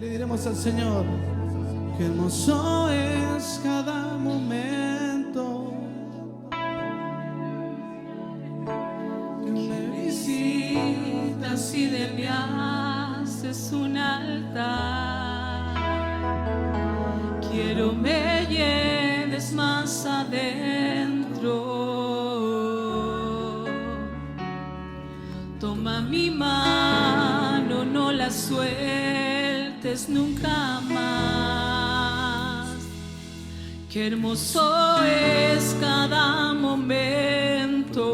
Le diremos al Señor: qué hermoso es cada momento que me visitas y de mí haces un altar. Quiero me lleves más adentro. Toma mi mano, no la sueltes nunca más. Qué hermoso es cada momento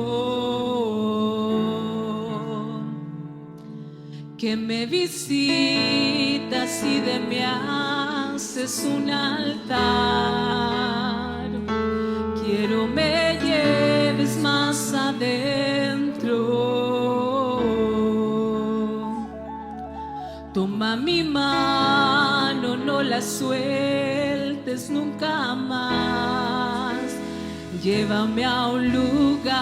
que me visitas y de mí haces un altar. Quiero me lleves más adentro. Toma mi mano, no la sueltes nunca más. Llévame a un lugar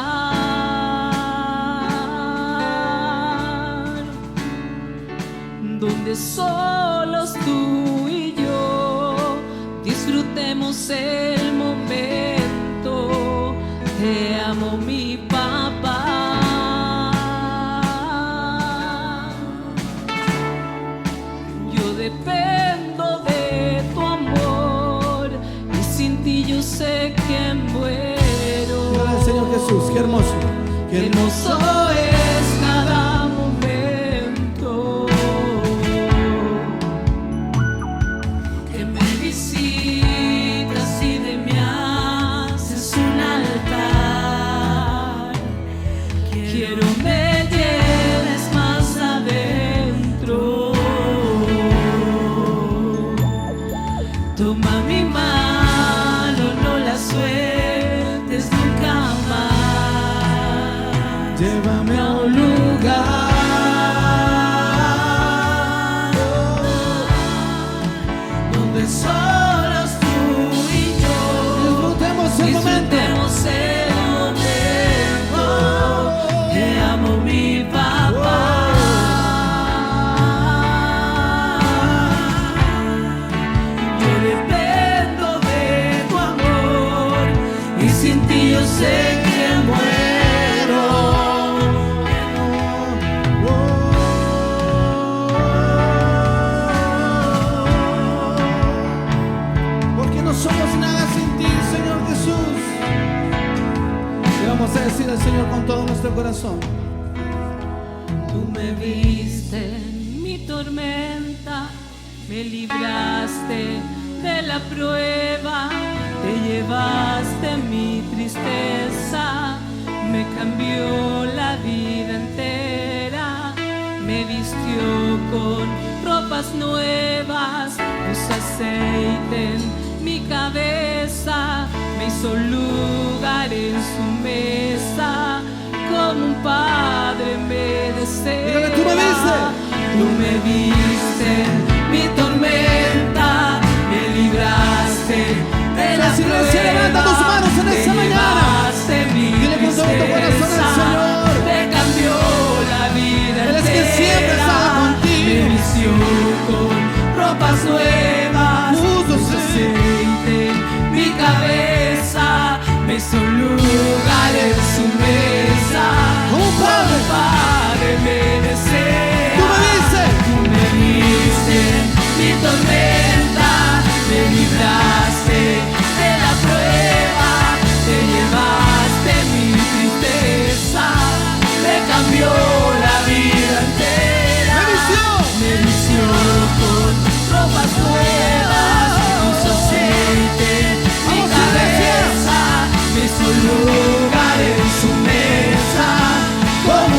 donde solos tú y yo disfrutemos el momento. Te amo, mi papá. Yo dependo de tu amor y sin ti yo sé que muero. Dígale al Señor Jesús: qué hermoso, Qué hermoso es cada momento que me visitas y de mí haces un altar. Quiero me lleves más adentro. Toma mi mano, no la sueltes nunca más. Llévame a un lugar donde solos tú y yo disfrutemos el momento. disfrutemos el momento. Te amo, mi papá. Yo dependo de tu amor y sin ti yo sé que muero. Porque no somos nada sin ti, Señor Jesús. Le vamos a decir al Señor con todo nuestro corazón: Tú me viste en mi tormenta, me libraste de la prueba, te llevaste mi tristeza, me cambió la vida entera, me vistió con ropas nuevas, puso aceite en mi cabeza, me hizo lugar en su mesa, como un padre me desea. Dígale: tú me viste. Tú me viste en mi tormenta, me libraste de la Si no se levanta tus manos en esta mañana, dile con todo tu corazón al Señor. me cambió la vida Él es que entera, siempre estaba contigo. me vistió con ropas nuevas, Puso aceite en mi cabeza, me hizo lugar en su mesa, Como un padre. me desea. Tú me viste. Tú me viste en mi tormenta, me libraste de la prueba, te llevaste mi tristeza, me cambió la vida entera. Me vistió con ropas nuevas, puso aceite en mi cabeza, me hizo lugar en su mesa, como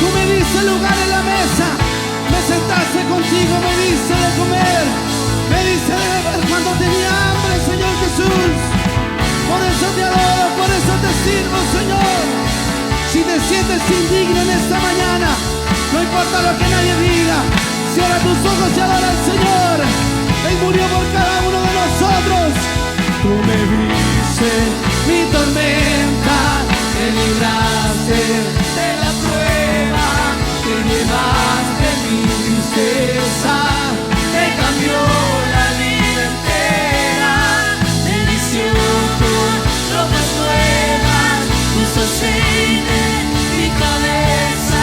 Tú me diste lugar en la mesa, me sentaste contigo, me diste de comer, me diste de beber cuando tenía hambre, Señor Jesús. Por eso te adoro, por eso te sirvo, Señor. Si te sientes indigno en esta mañana, no importa lo que nadie diga, cierra tus ojos y adora al Señor. Él murió por cada uno de nosotros. Tú me viste mi tormenta, me libraste de la prueba, te llevaste mi tristeza, te cambió la vida entera, me vistió con ropas nuevas, puso aceite en mi cabeza,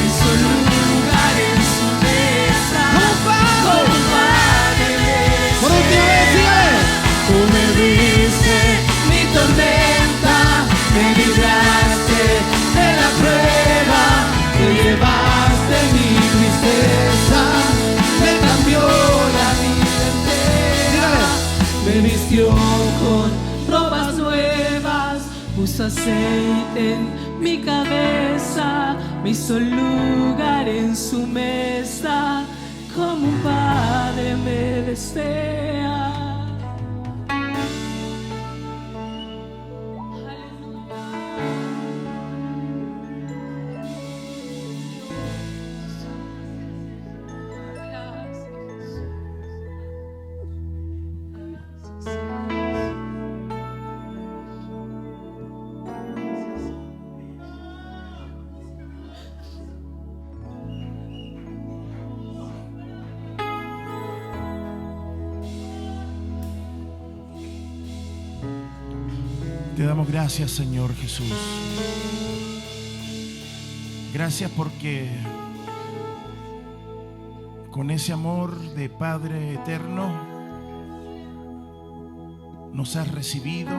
hizo lugar en su mesa, como un padre. Por última vez, dígale. Tú me viste mi tormenta, me libraste de la prueba, te llevaste mi tristeza, me cambió la vida entera, me vistió con ropas nuevas, puso aceite en mi cabeza, me hizo lugar en su mesa, como un padre me desea. Te damos gracias, Señor Jesús. Gracias porque con ese amor de Padre eterno nos has recibido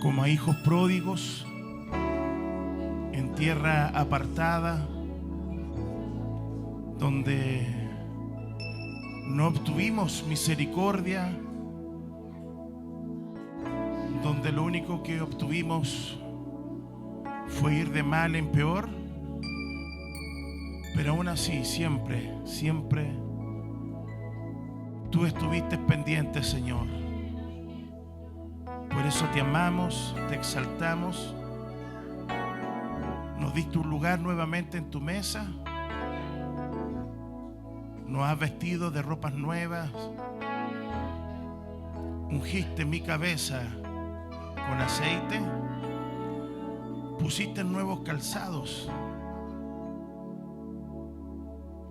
como a hijos pródigos en tierra apartada, donde no obtuvimos misericordia, donde lo único que obtuvimos fue ir de mal en peor, pero aún así siempre tú estuviste pendiente, Señor. Por eso te amamos, te exaltamos, nos diste un lugar nuevamente en tu mesa, nos has vestido de ropas nuevas, ungiste mi cabeza con aceite, pusiste nuevos calzados.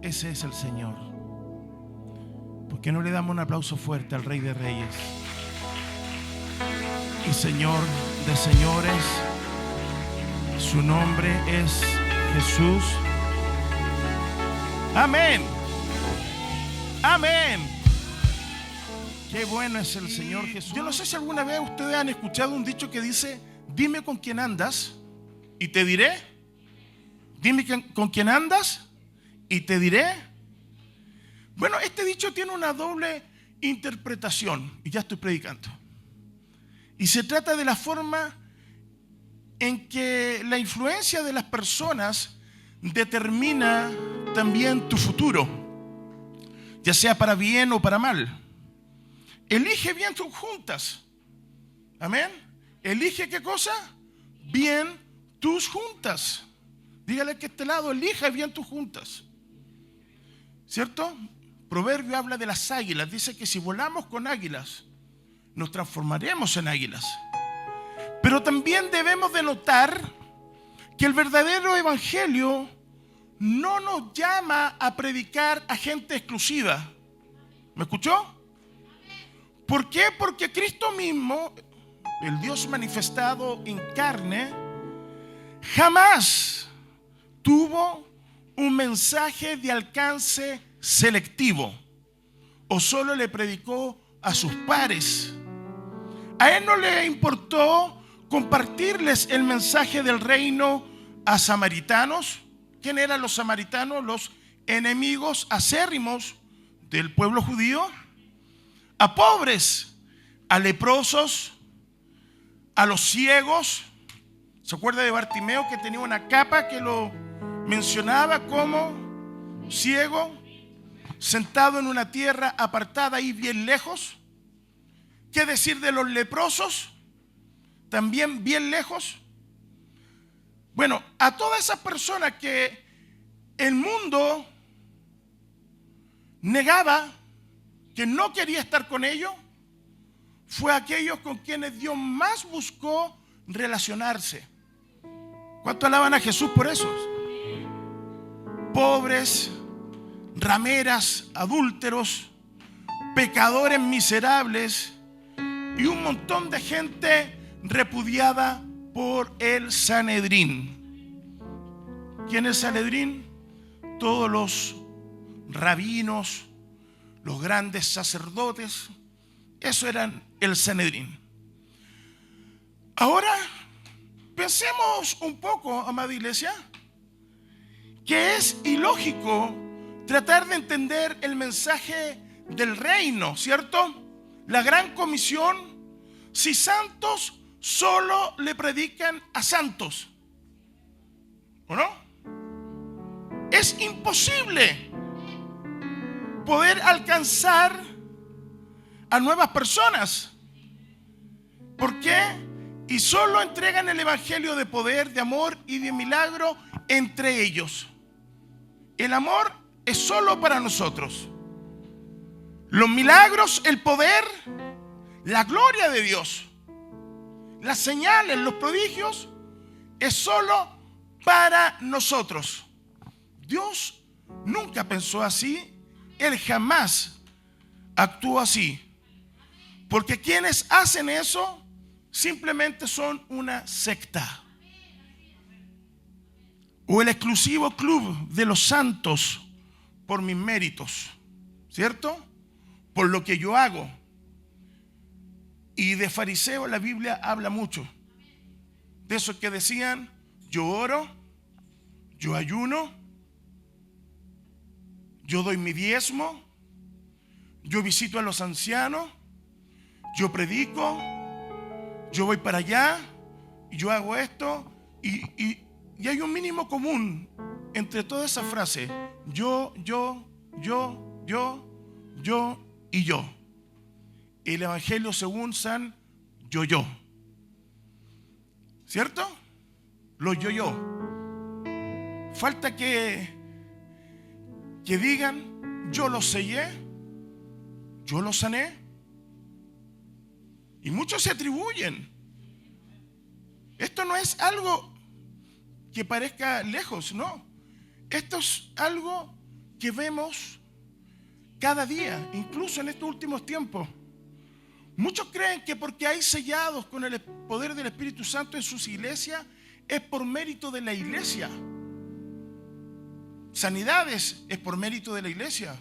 Ese es el Señor. ¿Por qué no le damos un aplauso fuerte al Rey de Reyes y Señor de señores? Su nombre es Jesús. Amén. Amén. Qué bueno es el Señor Jesús. Yo no sé si alguna vez ustedes han escuchado un dicho que dice: dime con quién andas y te diré. Dime con quién andas y te diré. Bueno, este dicho tiene una doble interpretación, y ya estoy predicando. Y se trata de la forma en que la influencia de las personas determina también tu futuro, ya sea para bien o para mal. Elige bien tus juntas. Amén. Elige ¿qué cosa? Bien tus juntas. Dígale que este lado, elija bien tus juntas. ¿Cierto? Proverbio habla de las águilas. Dice que si volamos con águilas, nos transformaremos en águilas. Pero también debemos de notar que el verdadero evangelio no nos llama a predicar a gente exclusiva. ¿Me escuchó? ¿Por qué? Porque Cristo mismo, el Dios manifestado en carne, jamás tuvo un mensaje de alcance selectivo o solo le predicó a sus pares. A él no le importó compartirles el mensaje del reino a samaritanos. ¿Quién eran los samaritanos? Los enemigos acérrimos del pueblo judío. A pobres, a leprosos, a los ciegos, ¿Se acuerda de Bartimeo, que tenía una capa que lo mencionaba como ciego, sentado en una tierra apartada y bien lejos? ¿Qué decir de los leprosos? También bien lejos. Bueno, a todas esas personas que el mundo negaba, que no quería estar con ellos, fue aquellos con quienes Dios más buscó relacionarse. ¿Cuánto alaban a Jesús por eso? Pobres, rameras, adúlteros, pecadores miserables y un montón de gente repudiada por el Sanedrín. ¿Quién es el Sanedrín? Todos los rabinos, los grandes sacerdotes, eso eran el Sanedrín. Ahora, pensemos un poco, amada iglesia, que es ilógico tratar de entender el mensaje del reino, ¿cierto? La gran comisión, si santos solo le predican a santos, ¿o no? Es imposible poder alcanzar a nuevas personas. ¿Por qué? Y solo entregan el evangelio de poder, de amor y de milagro entre ellos. El amor es solo para nosotros. Los milagros, el poder, la gloria de Dios, las señales, los prodigios, es solo para nosotros. Dios nunca pensó así. Él jamás actuó así. Porque quienes hacen eso simplemente son una secta, o el exclusivo club de los santos por mis méritos, ¿cierto? Por lo que yo hago. Y de fariseo la Biblia habla mucho. De esos que decían: yo oro, yo ayuno, yo doy mi diezmo, yo visito a los ancianos, yo predico, yo voy para allá, yo hago esto. Y hay un mínimo común entre todas esas frases: yo y yo. El evangelio según San yo. ¿Cierto? Los yo. Falta que digan: yo lo sellé, yo lo sané. Y muchos se atribuyen. Esto no es algo que parezca lejos, no. Esto es algo que vemos cada día, incluso en estos últimos tiempos. Muchos creen que porque hay sellados con el poder del Espíritu Santo en sus iglesias, es por mérito de la iglesia. Sanidades es por mérito de la iglesia.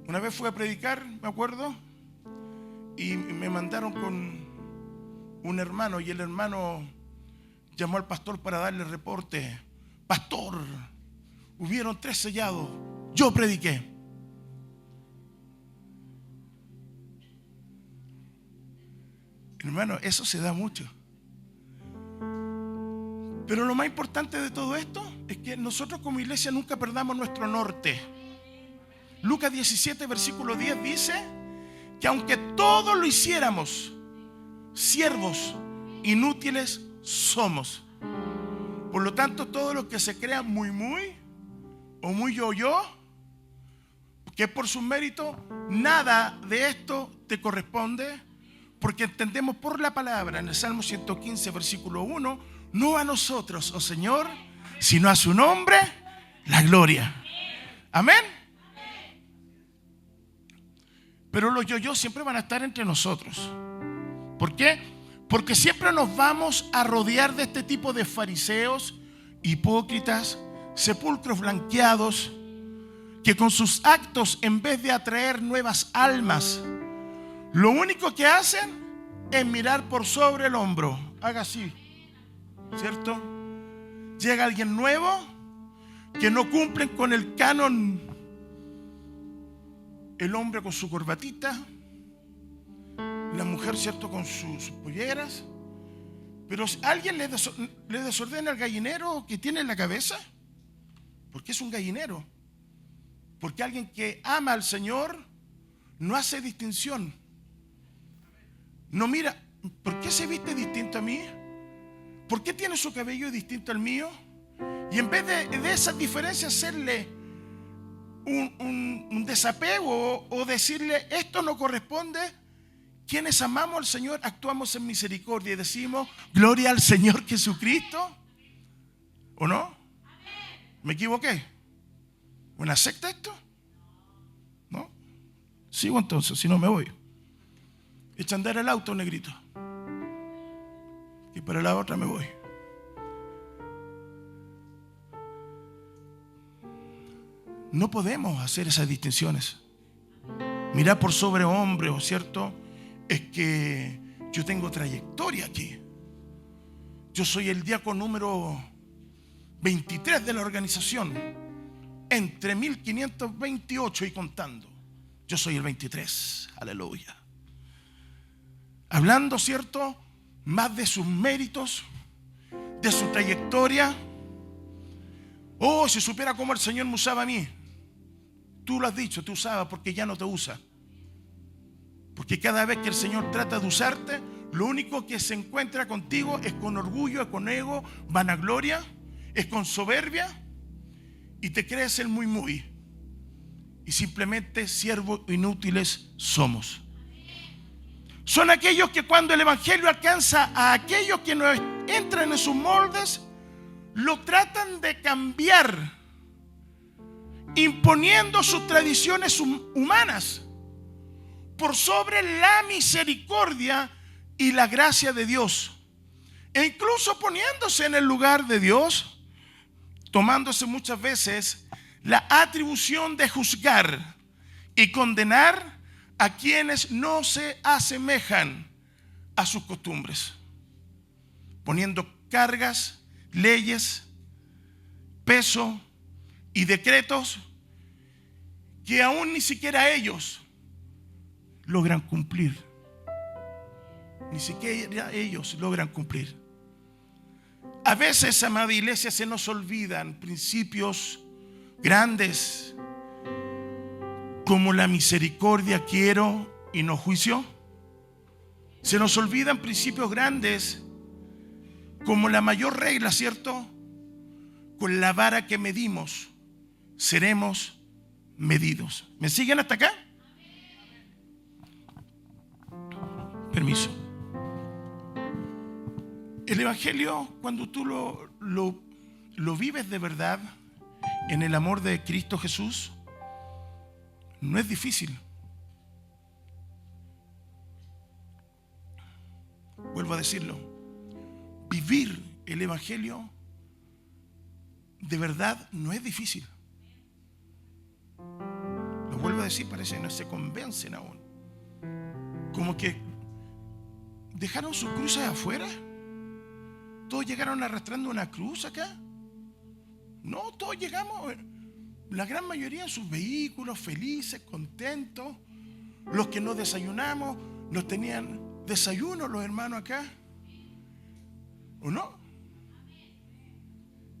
Una vez fui a predicar, me acuerdo, y me mandaron con un hermano, y el hermano llamó al pastor para darle reporte. Pastor, hubieron 3 sellados, yo prediqué. Hermano, eso se da mucho. Pero lo más importante de todo esto es que nosotros como iglesia nunca perdamos nuestro norte. Lucas 17, versículo 10 dice que aunque todo lo hiciéramos, siervos inútiles somos. Por lo tanto, todo lo que se crea muy o muy yo, que por su mérito, nada de esto te corresponde, porque entendemos por la palabra en el Salmo 115, versículo 1, no a nosotros, oh Señor, sino a su nombre la gloria. Amén. Pero los yo siempre van a estar entre nosotros. ¿Por qué? Porque siempre nos vamos a rodear de este tipo de fariseos, hipócritas, sepulcros blanqueados, que con sus actos, en vez de atraer nuevas almas, lo único que hacen es mirar por sobre el hombro. Haga así, ¿cierto? Llega alguien nuevo que no cumplen con el canon. El hombre con su corbatita, la mujer, ¿cierto?, con sus polleras, Pero ¿alguien le desordena el gallinero que tiene en la cabeza? Porque es un gallinero. Porque alguien que ama al Señor no hace distinción. No mira, ¿por qué se viste distinto a mí? ¿Por qué tiene su cabello distinto al mío? Y en vez de esas diferencias hacerle un desapego o decirle esto no corresponde, quienes amamos al Señor actuamos en misericordia y decimos gloria al Señor Jesucristo. ¿O no? ¿Me equivoqué? ¿Una secta esto? ¿No? Sigo entonces, si no me voy. Echa a andar el auto, negrito. Y para la otra me voy. No podemos hacer esas distinciones. Mirar por sobre hombros, ¿cierto? Es que yo tengo trayectoria aquí. Yo soy el diácono número 23 de la organización. Entre 1528 y contando. Yo soy el 23. Aleluya. Hablando, ¿cierto? Más de sus méritos, de su trayectoria. Oh, si supiera cómo el Señor me usaba a mí. Tú lo has dicho, te usaba porque ya no te usa. Porque cada vez que el Señor trata de usarte, lo único que se encuentra contigo es con orgullo, es con ego, vanagloria, es con soberbia y te crees el muy. Y simplemente siervos inútiles somos. Son aquellos que cuando el Evangelio alcanza a aquellos que no entran en sus moldes, lo tratan de cambiar, imponiendo sus tradiciones humanas por sobre la misericordia y la gracia de Dios, e incluso poniéndose en el lugar de Dios, tomándose muchas veces la atribución de juzgar y condenar a quienes no se asemejan a sus costumbres, poniendo cargas, leyes, peso y decretos que aún ni siquiera ellos logran cumplir. Ni siquiera ellos logran cumplir. A veces, amada iglesia, se nos olvidan principios grandes como la misericordia quiero y no juicio. Se nos olvidan principios grandes como la mayor regla, ¿cierto? Con la vara que medimos seremos medidos. ¿Me siguen hasta acá? Permiso. El Evangelio, cuando tú lo vives de verdad en el amor de Cristo Jesús, no es difícil. Vuelvo a decirlo. Vivir el Evangelio de verdad no es difícil. Lo vuelvo a decir, parece que no se convencen aún. Como que dejaron sus cruces afuera. Todos llegaron arrastrando una cruz acá. No, todos llegamos, la gran mayoría en sus vehículos, felices, contentos. Los que no desayunamos, nos tenían desayuno los hermanos acá. ¿O no?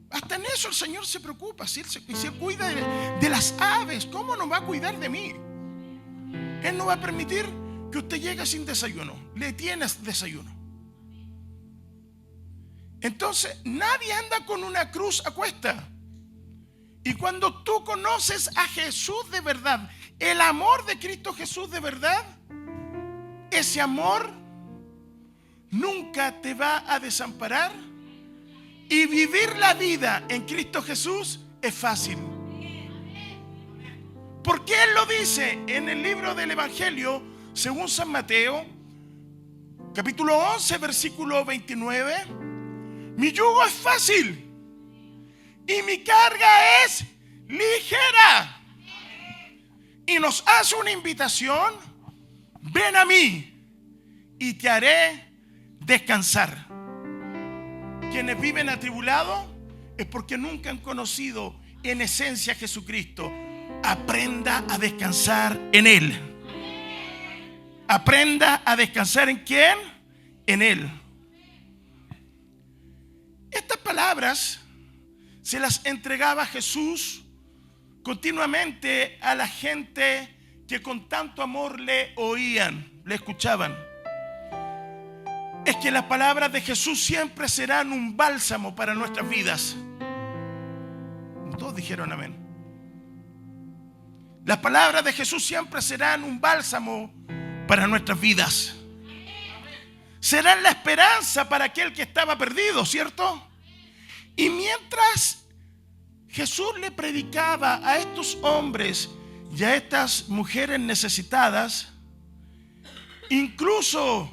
Hasta en eso el Señor se preocupa. Si Él se cuida de las aves, ¿cómo no va a cuidar de mí? Él no va a permitir que usted llegue sin desayuno. Le tienes desayuno. Entonces nadie anda con una cruz a cuesta. Y cuando tú conoces a Jesús de verdad, el amor de Cristo Jesús de verdad, ese amor nunca te va a desamparar. Y vivir la vida en Cristo Jesús es fácil. Porque Él lo dice en el libro del Evangelio según San Mateo, capítulo 11, versículo 29. Mi yugo es fácil y mi carga es ligera. Y nos hace una invitación: ven a mí y te haré descansar. Quienes viven atribulados es porque nunca han conocido en esencia a Jesucristo. Aprenda a descansar en Él. Aprenda a descansar ¿en quién? En Él. palabras se las entregaba Jesús continuamente a la gente que con tanto amor le oían, le escuchaban. Es que las palabras de Jesús siempre serán un bálsamo para nuestras vidas. Todos dijeron amén. Las palabras de Jesús siempre serán un bálsamo para nuestras vidas. Serán la esperanza para aquel que estaba perdido, ¿cierto? Y mientras Jesús le predicaba a estos hombres y a estas mujeres necesitadas, incluso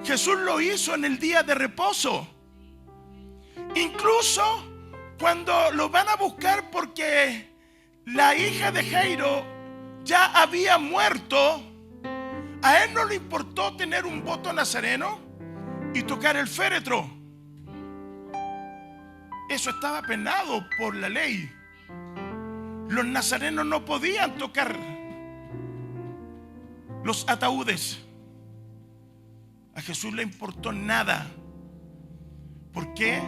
Jesús lo hizo en el día de reposo. Incluso cuando lo van a buscar porque la hija de Jairo ya había muerto, a él no le importó tener un voto nazareno y tocar el féretro. Eso estaba penado por la ley. Los nazarenos no podían tocar los ataúdes. A Jesús le importó nada. ¿Por qué?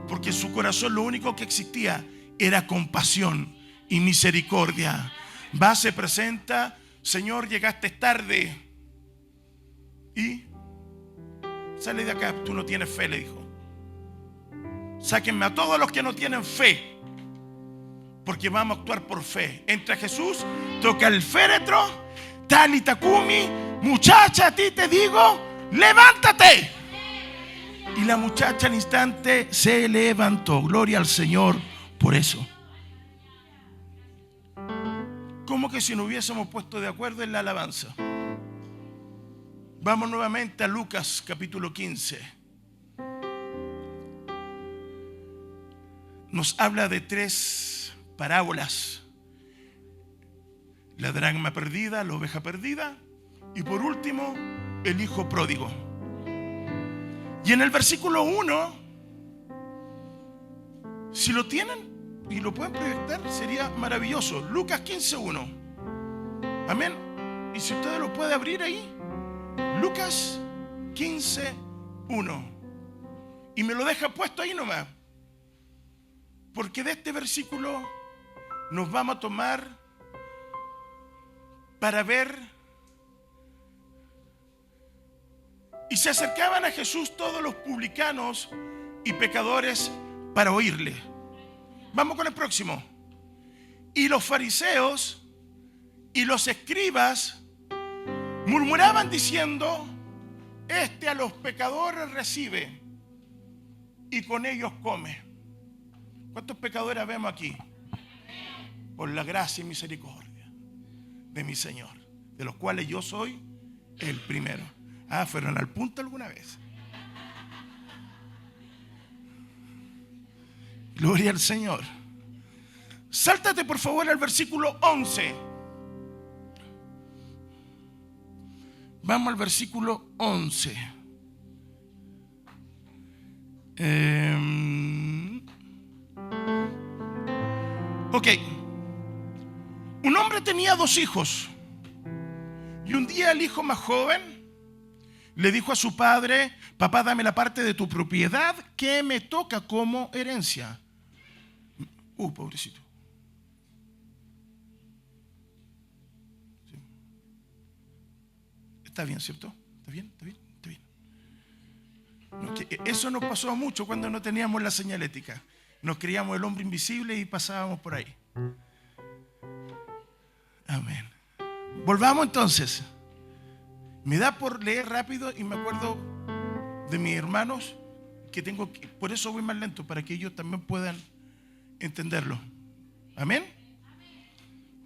Porque en su corazón lo único que existía era compasión y misericordia. Va, se presenta: Señor, llegaste tarde. Y sale de acá, tú no tienes fe, le dijo. Sáquenme a todos los que no tienen fe, porque vamos a actuar por fe. Entra Jesús, toca el féretro. Talita Kumi, muchacha, a ti te digo, levántate. Y la muchacha al instante se levantó. Gloria al Señor por eso. Como que si nos hubiésemos puesto de acuerdo en la alabanza. Vamos nuevamente a Lucas capítulo 15. Nos habla de 3 parábolas: la dracma perdida, la oveja perdida, y por último el hijo pródigo. Y en el versículo 1, si lo tienen y lo pueden proyectar, sería maravilloso. Lucas 15:1. Amén. Y si ustedes lo pueden abrir ahí, Lucas 15:1. Y me lo deja puesto ahí nomás, porque de este versículo nos vamos a tomar para ver. Y se acercaban a Jesús todos los publicanos y pecadores para oírle. Vamos con el próximo. Y los fariseos y los escribas murmuraban diciendo: este a los pecadores recibe y con ellos come. ¿Cuántos pecadores vemos aquí? Por la gracia y misericordia de mi Señor, de los cuales yo soy el primero. ¿Fueron al punto alguna vez? Gloria al Señor. Sáltate por favor al versículo 11. Vamos al versículo 11. Ok. Un hombre tenía 2 hijos. Y un día el hijo más joven le dijo a su padre: papá, dame la parte de tu propiedad que me toca como herencia. Pobrecito. Sí. Está bien, ¿cierto? ¿Está bien? ¿Está bien? ¿Está bien? No, eso nos pasó mucho cuando no teníamos la señalética. Nos creíamos el hombre invisible y pasábamos por ahí. Amén. Volvamos entonces. Me da por leer rápido y me acuerdo de mis hermanos que tengo que, por eso voy más lento, para que ellos también puedan entenderlo. Amén.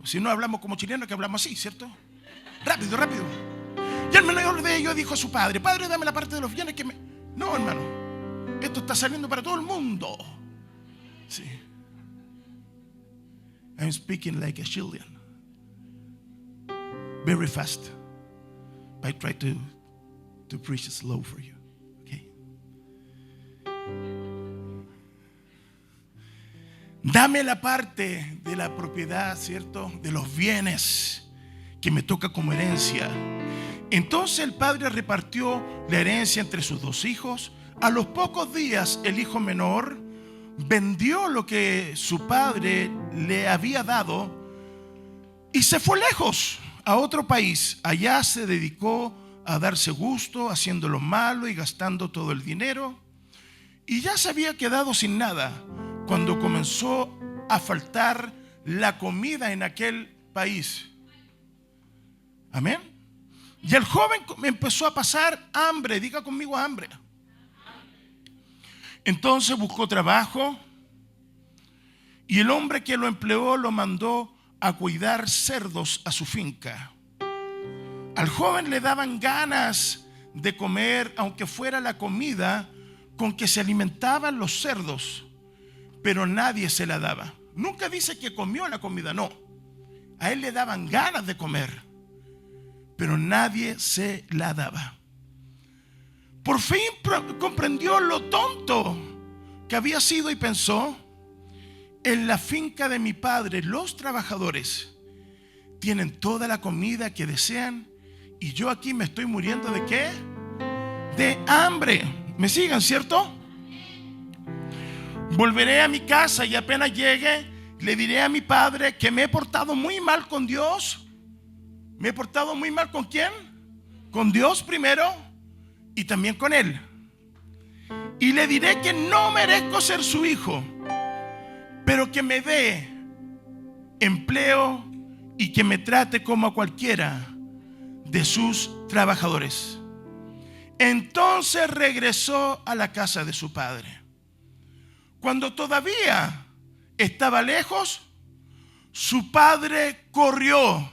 Si no hablamos como chilenos, que hablamos así, ¿cierto? Rápido, rápido. Y el menor de ellos dijo a su padre: padre, dame la parte de los bienes que me... No, hermano, esto está saliendo para todo el mundo. Sí. I'm speaking like a Chilean. Very fast. I try to preach slow for you. Okay. Dame la parte de la propiedad, ¿cierto? De los bienes que me toca como herencia. Entonces el padre repartió la herencia entre sus 2 hijos. A los pocos días el hijo menor vendió lo que su padre le había dado y se fue lejos a otro país. Allá se dedicó a darse gusto, haciendo lo malo y gastando todo el dinero. Y ya se había quedado sin nada cuando comenzó a faltar la comida en aquel país. Amén. Y el joven empezó a pasar hambre. Diga conmigo, hambre. Entonces buscó trabajo y el hombre que lo empleó lo mandó a cuidar cerdos a su finca. Al joven le daban ganas de comer, aunque fuera la comida con que se alimentaban los cerdos, pero nadie se la daba. Nunca dice que comió la comida, no. A él le daban ganas de comer, pero nadie se la daba. Por fin comprendió lo tonto que había sido y pensó: en la finca de mi padre los trabajadores tienen toda la comida que desean y yo aquí me estoy muriendo ¿de qué? De hambre. ¿Me siguen, cierto? Volveré a mi casa y apenas llegue le diré a mi padre que me he portado muy mal con Dios. ¿Me he portado muy mal con quién? Con Dios primero y también con él. Y le diré que no merezco ser su hijo, pero que me dé empleo y que me trate como a cualquiera de sus trabajadores. Entonces regresó a la casa de su padre. Cuando todavía estaba lejos, su padre corrió.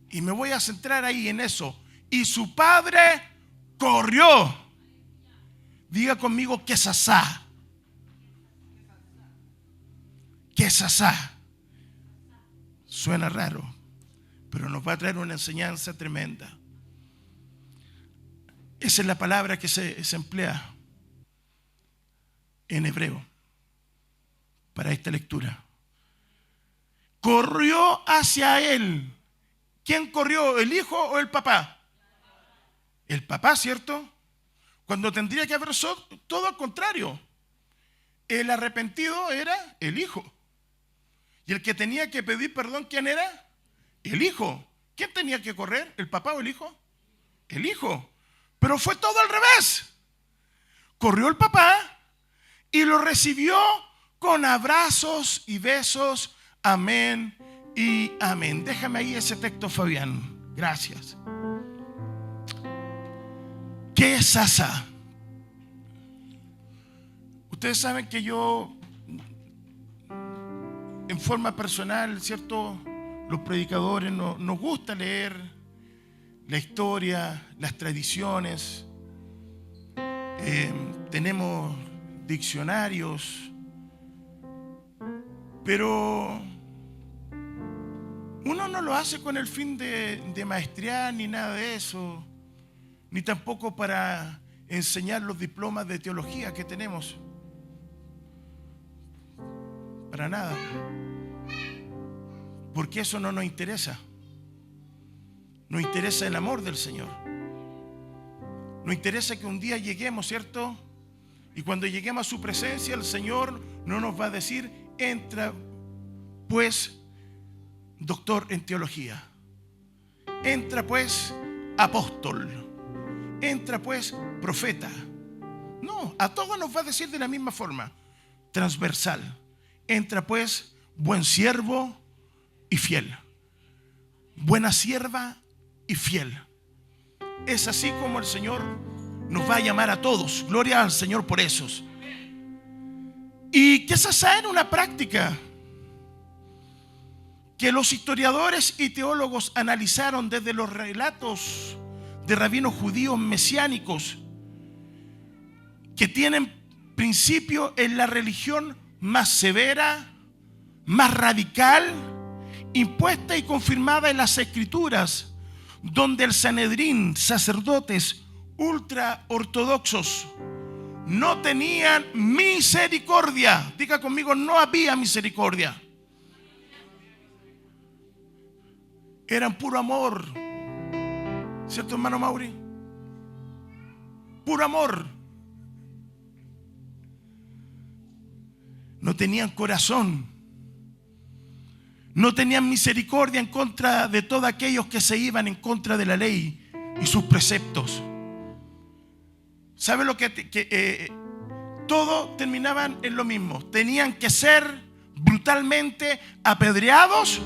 Y me voy a centrar ahí en eso. Y su padre corrió. Diga conmigo, quesasá. Quesasá. Suena raro, pero nos va a traer una enseñanza tremenda. Esa es la palabra que se emplea en hebreo para esta lectura. Corrió hacia él. ¿Quién corrió? ¿El hijo o el papá? El papá, ¿cierto? Cuando tendría que haber todo al contrario. El arrepentido era el hijo. Y el que tenía que pedir perdón, ¿quién era? El hijo. ¿Quién tenía que correr? ¿El papá o el hijo? El hijo. Pero fue todo al revés. Corrió el papá y lo recibió con abrazos y besos. Amén y amén. Déjame ahí ese texto, Fabián. Gracias. ¿Qué es Sasa? Ustedes saben que yo, en forma personal, ¿cierto? Los predicadores nos gusta leer la historia, las tradiciones. Tenemos diccionarios, pero uno no lo hace con el fin de maestría ni nada de eso, ni tampoco para enseñar los diplomas de teología que tenemos. Para nada. Porque eso no nos interesa. Nos interesa el amor del Señor. Nos interesa que un día lleguemos, ¿cierto? Y cuando lleguemos a su presencia, el Señor no nos va a decir: entra pues doctor en teología, entra pues apóstol, entra pues profeta. No, a todos nos va a decir de la misma forma, transversal: entra pues buen siervo y fiel, buena sierva y fiel. Es así como el Señor nos va a llamar a todos. Gloria al Señor por esos. Y que esa sea una práctica que los historiadores y teólogos analizaron desde los relatos de rabinos judíos mesiánicos, que tienen principio en la religión más severa, más radical, impuesta y confirmada en las Escrituras, donde el Sanedrín, sacerdotes ultra ortodoxos, no tenían misericordia. Diga conmigo, no había misericordia. Eran puro amor. ¿Cierto, hermano Mauri? Puro amor. no tenían corazón, no tenían misericordia en contra de todos aquellos que se iban en contra de la ley y sus preceptos. ¿Sabe lo que todos terminaban en lo mismo? Tenían que ser brutalmente apedreados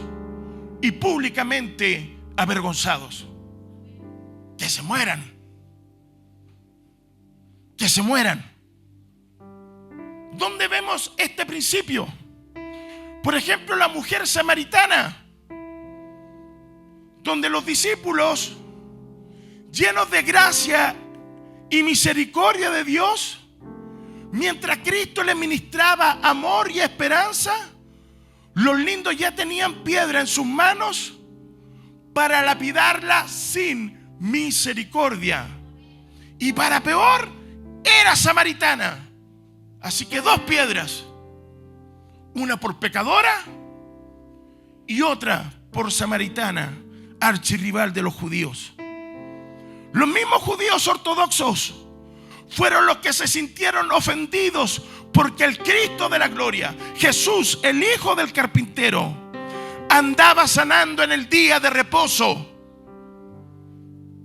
y públicamente avergonzados. Que se mueran. Que se mueran. ¿Dónde vemos este principio? Por ejemplo, la mujer samaritana, donde los discípulos, llenos de gracia y misericordia de Dios, mientras Cristo les ministraba amor y esperanza, los lindos ya tenían piedra en sus manos para lapidarla sin misericordia. Y para peor, era samaritana. Así que 2 piedras, una por pecadora y otra por samaritana, archirrival de los judíos. Los mismos judíos ortodoxos fueron los que se sintieron ofendidos porque el Cristo de la gloria, Jesús, el hijo del carpintero, andaba sanando en el día de reposo,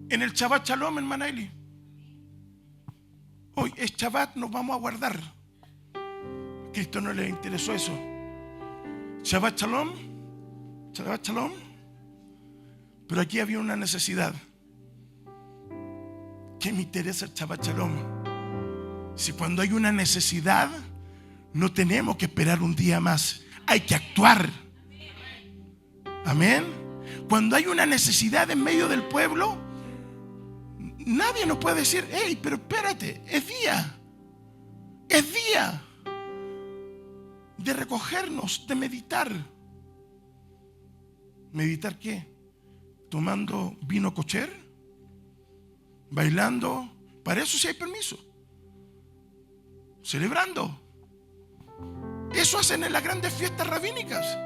en el Shabbat Shalom, hermana Eli. Hoy es Shabbat, nos vamos a guardar. A Cristo no le interesó eso. Shabbat Shalom, Shabbat Shalom. Pero aquí había una necesidad. ¿Qué me interesa el Shabbat Shalom? Si cuando hay una necesidad, no tenemos que esperar un día más. Hay que actuar. Amén. Cuando hay una necesidad en medio del pueblo, nadie nos puede decir: hey, pero espérate, es día de recogernos, de meditar. ¿Meditar qué? Tomando vino kosher, bailando. Para eso sí hay permiso. Celebrando. Eso hacen en las grandes fiestas rabínicas,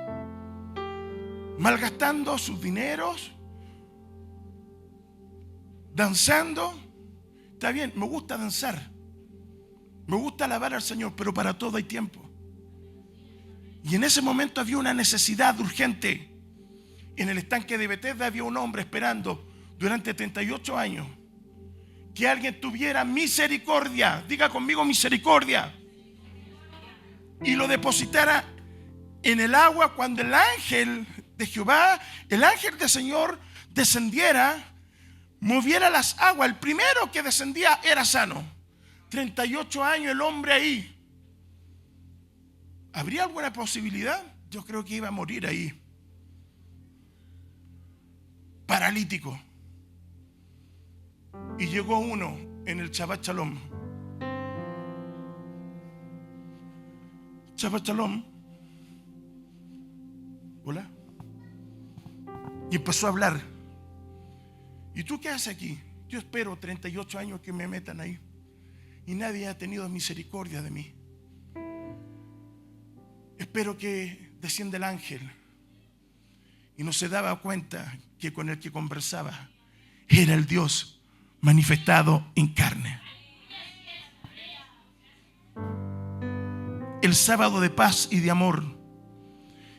malgastando sus dineros, danzando. Está bien, me gusta danzar, me gusta alabar al Señor, pero para todo hay tiempo. Y en ese momento había una necesidad urgente. En el estanque de Betesda había un hombre esperando durante 38 años que alguien tuviera misericordia. Diga conmigo: misericordia. Y lo depositara en el agua cuando el ángel de Jehová, el ángel del Señor, descendiera, moviera las aguas. El primero que descendía era sano. 38 años el hombre ahí. ¿Habría alguna posibilidad? Yo creo que iba a morir ahí, paralítico. Y llegó uno en el Shabbat Shalom. Shabbat Shalom. Hola. Y empezó a hablar. ¿Y tú qué haces aquí? Yo espero 38 años que me metan ahí y nadie ha tenido misericordia de mí. Espero que descienda el ángel. Y no se daba cuenta que con el que conversaba era el Dios manifestado en carne. El sábado de paz y de amor.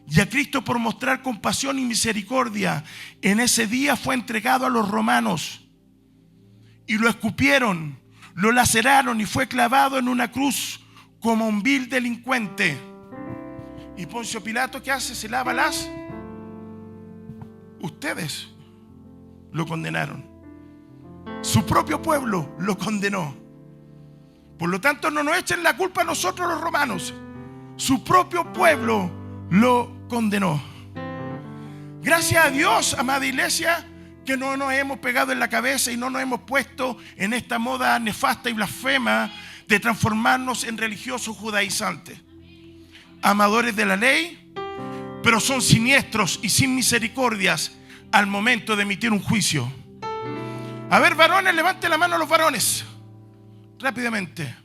Y a Cristo, por mostrar compasión y misericordia, en ese día fue entregado a los romanos y lo escupieron, lo laceraron y fue clavado en una cruz como un vil delincuente. ¿Y Poncio Pilato qué hace? Se lava las. Ustedes lo condenaron. Su propio pueblo lo condenó. Por lo tanto, no nos echen la culpa a nosotros los romanos. Su propio pueblo lo condenó. Gracias a Dios, amada iglesia, que no nos hemos pegado en la cabeza y no nos hemos puesto en esta moda nefasta y blasfema de transformarnos en religiosos judaizantes, amadores de la ley, pero son siniestros y sin misericordias al momento de emitir un juicio. A ver, varones, levante la mano a los varones rápidamente.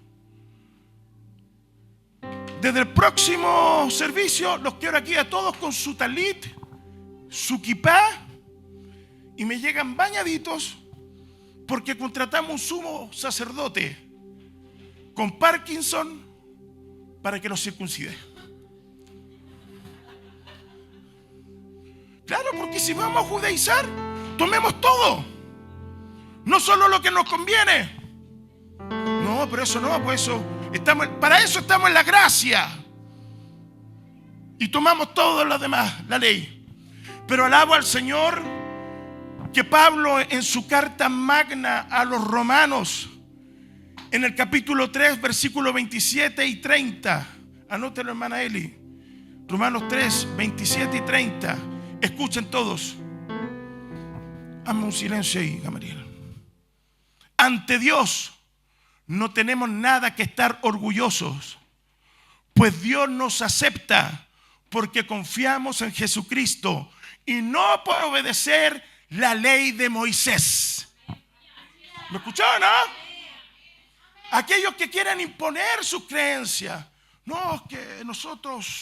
Desde el próximo servicio los quiero aquí a todos con su talit, su kipá, y me llegan bañaditos, porque contratamos un sumo sacerdote con Parkinson para que los circuncide. Claro, porque si vamos a judaizar, tomemos todo, no solo lo que nos conviene. No, pero eso no, pues eso para eso estamos en la gracia y tomamos todo lo demás, la ley. Pero alabo al Señor que Pablo, en su carta magna a los romanos, en el capítulo 3, versículos 27 y 30, anótelo, hermana Eli, Romanos 3, 27 y 30. Escuchen todos. Hazme un silencio ahí, Gamaliel. Ante Dios no tenemos nada que estar orgullosos, pues Dios nos acepta porque confiamos en Jesucristo y no por obedecer la ley de Moisés. ¿Me escucharon, no? Aquellos que quieren imponer su creencia. No, que nosotros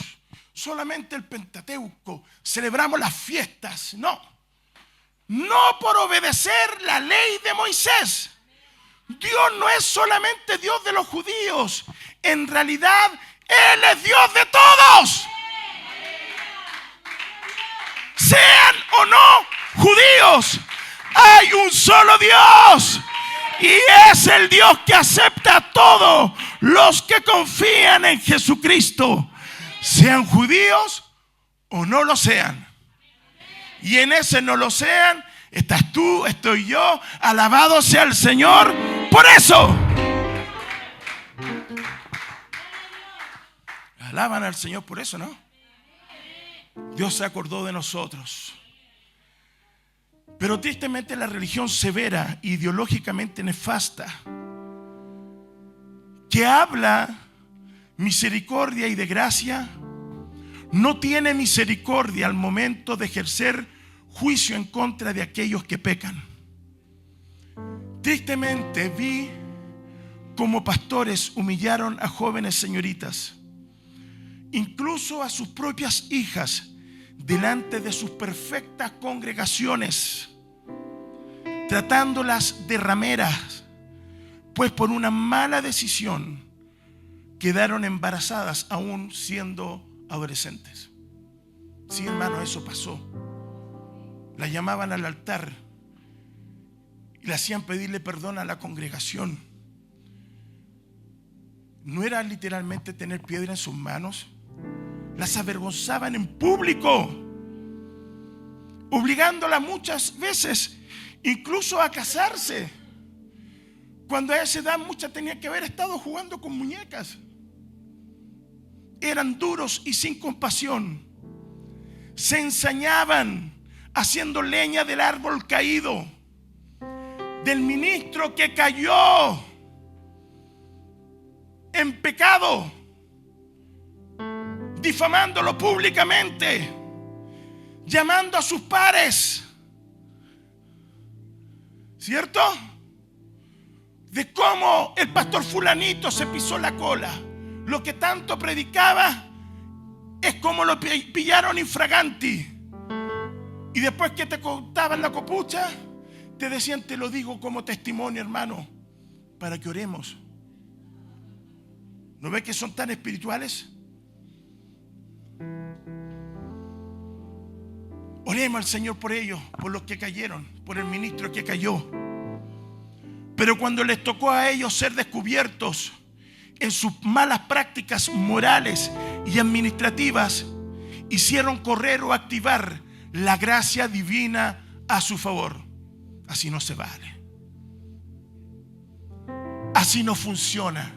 solamente el Pentateuco celebramos las fiestas. No por obedecer la ley de Moisés. Dios no es solamente Dios de los judíos. En realidad, Él es Dios de todos. Sean o no judíos, hay un solo Dios. Y es el Dios que acepta a todos los que confían en Jesucristo, sean judíos o no lo sean. Y en ese no lo sean, estás tú, estoy yo. Alabado sea el Señor por eso. Alaban al Señor por eso, ¿no? Dios se acordó de nosotros. Pero tristemente la religión severa, ideológicamente nefasta, que habla misericordia y de gracia, no tiene misericordia al momento de ejercer juicio en contra de aquellos que pecan. Tristemente vi cómo pastores humillaron a jóvenes señoritas, incluso a sus propias hijas, delante de sus perfectas congregaciones, tratándolas de rameras, pues por una mala decisión quedaron embarazadas aún siendo adolescentes. Sí, hermano, eso pasó. La llamaban al altar y le hacían pedirle perdón a la congregación. No era literalmente tener piedra en sus manos. Las avergonzaban en público, obligándolas muchas veces incluso a casarse, cuando a esa edad muchas tenían que haber estado jugando con muñecas. Eran duros y sin compasión. Se ensañaban haciendo leña del árbol caído, del ministro que cayó en pecado, difamándolo públicamente, llamando a sus pares, ¿cierto? De cómo el pastor fulanito se pisó la cola. Lo que tanto predicaba es como lo pillaron infraganti. Y después que te contaban la copucha, te decían: te lo digo como testimonio, hermano, para que oremos. ¿No ves que son tan espirituales? Oremos al Señor por ellos, por los que cayeron, por el ministro que cayó. Pero cuando les tocó a ellos ser descubiertos en sus malas prácticas morales y administrativas, hicieron correr o activar la gracia divina a su favor. Así no se vale. Así no funciona.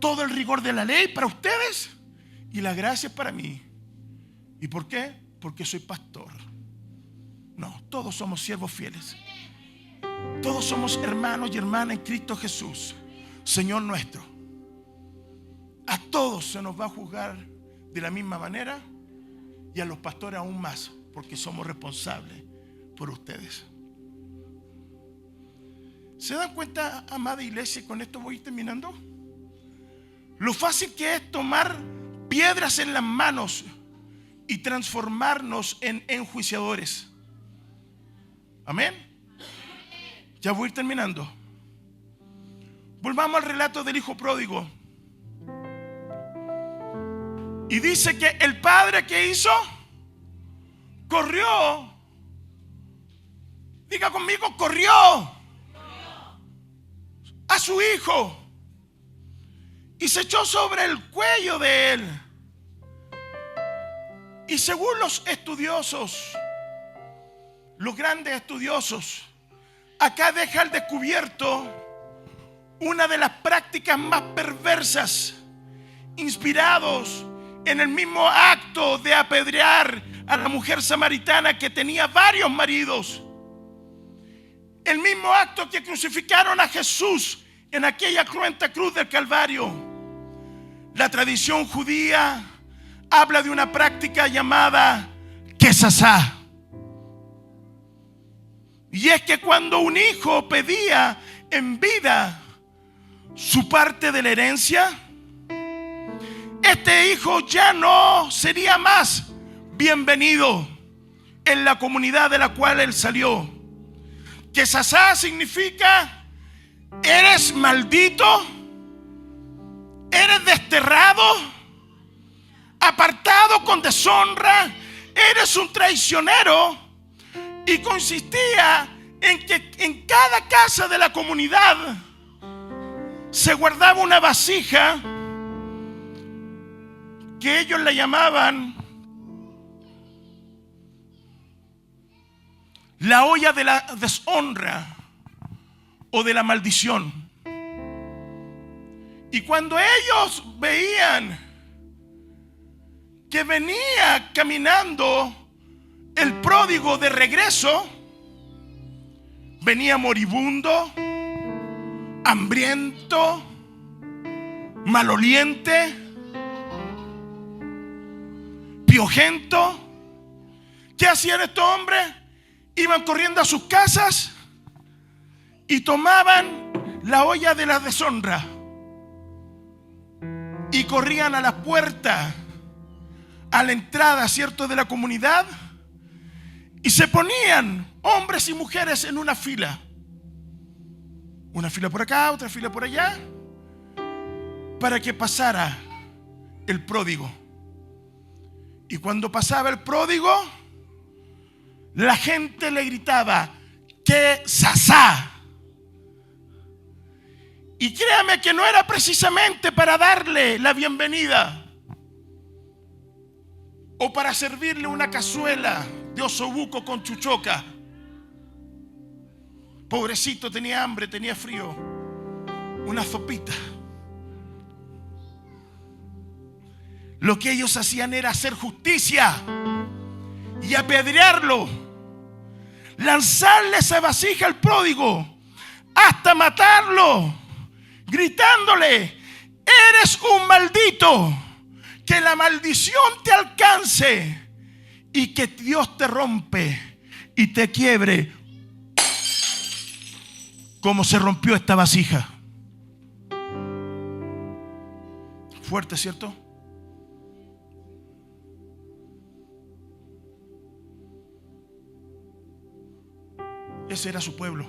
Todo el rigor de la ley para ustedes y la gracia para mí. ¿Y por qué? Porque soy pastor. No, todos somos siervos fieles. Todos somos hermanos y hermanas en Cristo Jesús, Señor nuestro. A todos se nos va a juzgar de la misma manera, y a los pastores aún más, porque somos responsables por ustedes. ¿Se dan cuenta, amada iglesia? Con esto voy terminando. Lo fácil que es tomar piedras en las manos y transformarnos en enjuiciadores. Amén. Ya voy terminando. Volvamos al relato del hijo pródigo. Y dice que el padre, ¿qué hizo? corrió. Diga conmigo, corrió a su hijo y se echó sobre el cuello de él. Y según los estudiosos, los grandes estudiosos, acá deja al descubierto una de las prácticas más perversas, inspirados en el mismo acto de apedrear a la mujer samaritana que tenía varios maridos. El mismo acto que crucificaron a Jesús en aquella cruenta cruz del Calvario. La tradición judía habla de una práctica llamada quesasá. Y es que cuando un hijo pedía en vida su parte de la herencia, este hijo ya no sería más bienvenido en la comunidad de la cual él salió. Quesasá significa: eres maldito, eres desterrado, apartado con deshonra, eres un traicionero. Y consistía en que en cada casa de la comunidad se guardaba una vasija que ellos la llamaban la olla de la deshonra o de la maldición. Y cuando ellos veían que venía caminando el pródigo de regreso, venía moribundo, hambriento, maloliente, piojento, ¿qué hacían estos hombres? Iban corriendo a sus casas y tomaban la olla de la deshonra y corrían a la puerta, a la entrada, ¿cierto?, de la comunidad, y se ponían hombres y mujeres en una fila por acá, otra fila por allá, para que pasara el pródigo. Y cuando pasaba el pródigo, la gente le gritaba: quesasá. Y créame que no era precisamente para darle la bienvenida o para servirle una cazuela de osobuco con chuchoca. Pobrecito, tenía hambre, tenía frío. Una sopita. Lo que ellos hacían era hacer justicia y apedrearlo, lanzarle esa vasija al pródigo hasta matarlo, gritándole: eres un maldito, que la maldición te alcance y que Dios te rompe y te quiebre como se rompió esta vasija. Fuerte, ¿cierto? Ese era su pueblo.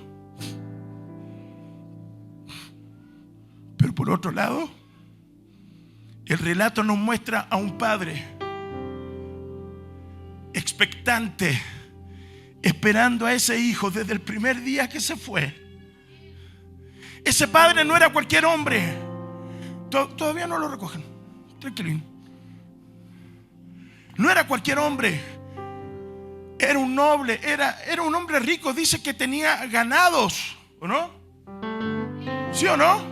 Pero por otro lado, el relato nos muestra a un padre expectante, esperando a ese hijo desde el primer día que se fue. Ese padre no era cualquier hombre. Todavía no lo recogen, tranquilín. No era cualquier hombre. Era un noble, era un hombre rico. Dice que tenía ganados, ¿o no? ¿Sí o no?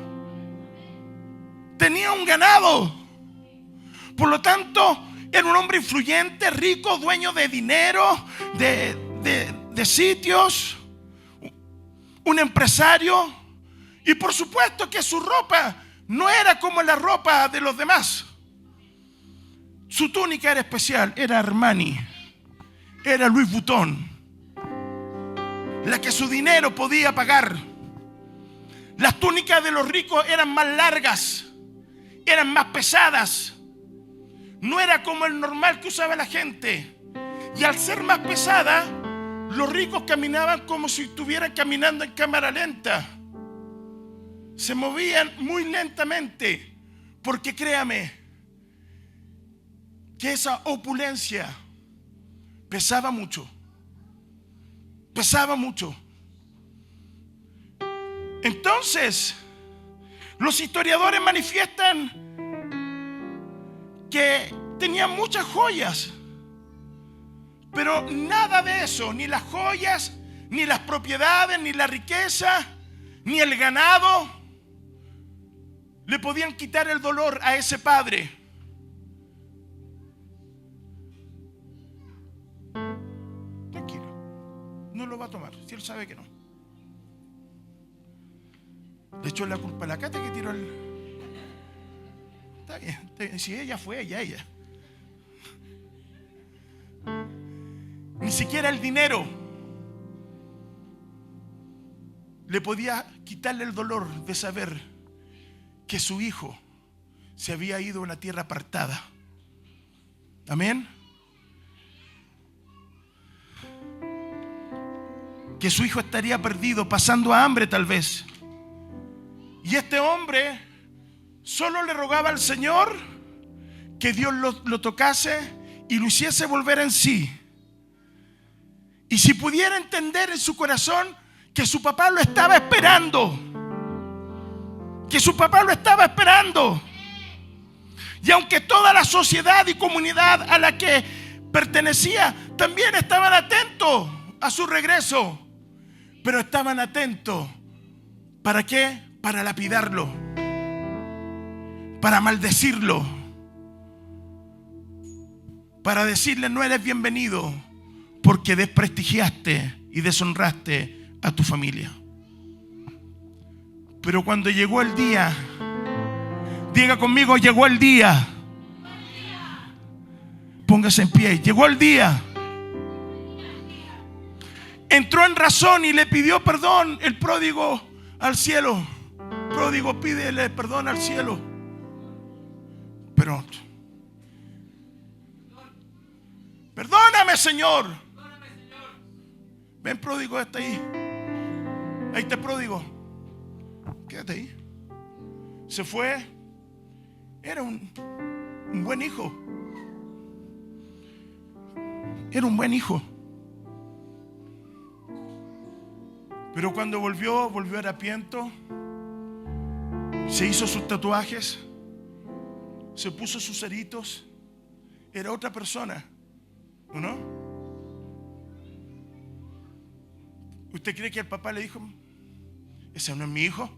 Tenía un ganado. Por lo tanto, era un hombre influyente, rico, dueño de dinero, de sitios, un empresario. Y por supuesto que su ropa no era como la ropa de los demás. Su túnica era especial, era Armani, era Louis Vuitton, la que su dinero podía pagar. Las túnicas de los ricos eran más largas, eran más pesadas. No era como el normal que usaba la gente. Y al ser más pesada, los ricos caminaban como si estuvieran caminando en cámara lenta. Se movían muy lentamente, porque créame que esa opulencia pesaba mucho. Pesaba mucho. Entonces, los historiadores manifiestan que tenía muchas joyas, pero nada de eso, ni las joyas, ni las propiedades, ni la riqueza, ni el ganado, le podían quitar el dolor a ese padre. Tranquilo, no lo va a tomar, si él sabe que no. Le echó la culpa a la Cata que tiró el... Está bien, si ella fue, ella. Ni siquiera el dinero le podía quitarle el dolor de saber que su hijo se había ido a una tierra apartada. Amén. Que su hijo estaría perdido, pasando hambre tal vez. Y este hombre solo le rogaba al Señor que Dios lo tocase y lo hiciese volver en sí. Y si pudiera entender en su corazón que su papá lo estaba esperando. Que su papá lo estaba esperando. Y aunque toda la sociedad y comunidad a la que pertenecía también estaban atentos a su regreso, pero estaban atentos, ¿para qué? Para lapidarlo, para maldecirlo, para decirle: no eres bienvenido porque desprestigiaste y deshonraste a tu familia. Pero cuando llegó el día, diga conmigo: llegó el día. Póngase en pie. Llegó el día. Entró en razón y le pidió perdón el pródigo al cielo. Pródigo, pídele perdón al cielo. Pero perdóname, Señor. Ven, pródigo, está ahí. Ahí está, pródigo. Quédate ahí. Se fue. Era un buen hijo. Era un buen hijo. Pero cuando volvió harapiento. Se hizo sus tatuajes. Se puso sus ceritos. Era otra persona, ¿o no? ¿Usted cree que el papá le dijo: ese no es mi hijo?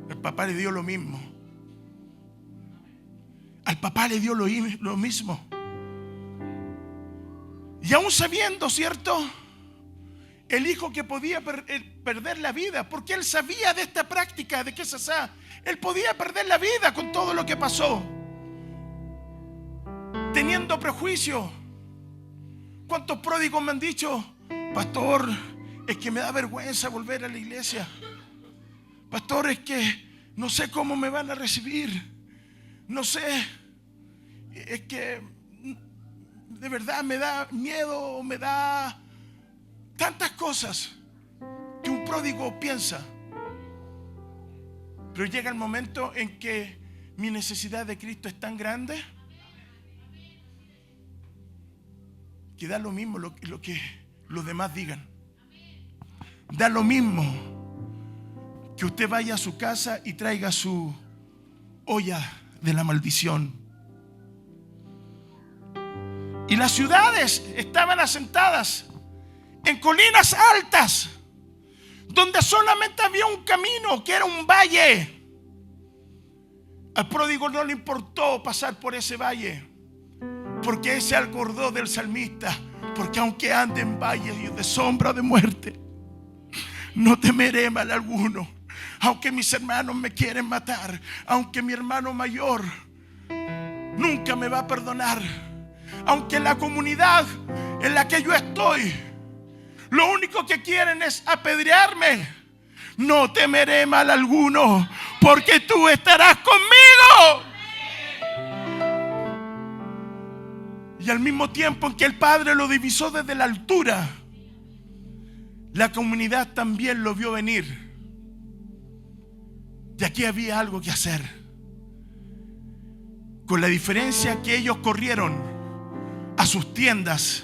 El papá le dio lo mismo. Al papá le dio lo mismo. Y aún sabiendo, ¿cierto?, el hijo que podía perder la vida, porque él sabía de esta práctica, de que él podía perder la vida con todo lo que pasó, teniendo prejuicio. ¿Cuántos pródigos me han dicho: pastor, es que me da vergüenza volver a la iglesia? Pastor, es que no sé cómo me van a recibir. No sé, es que de verdad me da miedo, me da tantas cosas que un pródigo piensa. Pero llega el momento en que mi necesidad de Cristo es tan grande que da lo mismo lo que los demás digan. Da lo mismo que usted vaya a su casa y traiga su olla de la maldición. Y las ciudades estaban asentadas en colinas altas, donde solamente había un camino, que era un valle. Al pródigo no le importó pasar por ese valle, porque se acordó del salmista: porque aunque ande en valles de sombra de muerte, no temeré mal alguno. Aunque mis hermanos me quieren matar, aunque mi hermano mayor nunca me va a perdonar, aunque la comunidad en la que yo estoy lo único que quieren es apedrearme, no temeré mal alguno, porque tú estarás conmigo. Y al mismo tiempo en que el Padre lo divisó desde la altura, la comunidad también lo vio venir. Y aquí había algo que hacer, con la diferencia que ellos corrieron a sus tiendas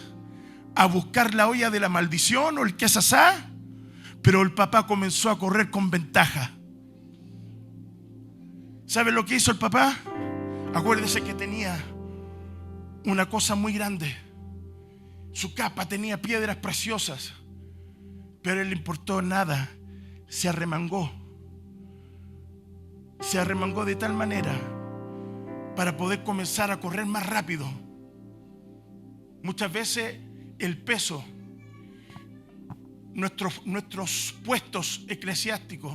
a buscar la olla de la maldición o el quesasá, pero el papá comenzó a correr con ventaja. ¿Sabe lo que hizo el papá? Acuérdese que tenía una cosa muy grande. Su capa tenía piedras preciosas, pero a él le importó nada. Se arremangó de tal manera para poder comenzar a correr más rápido. Muchas veces el peso, nuestros puestos eclesiásticos,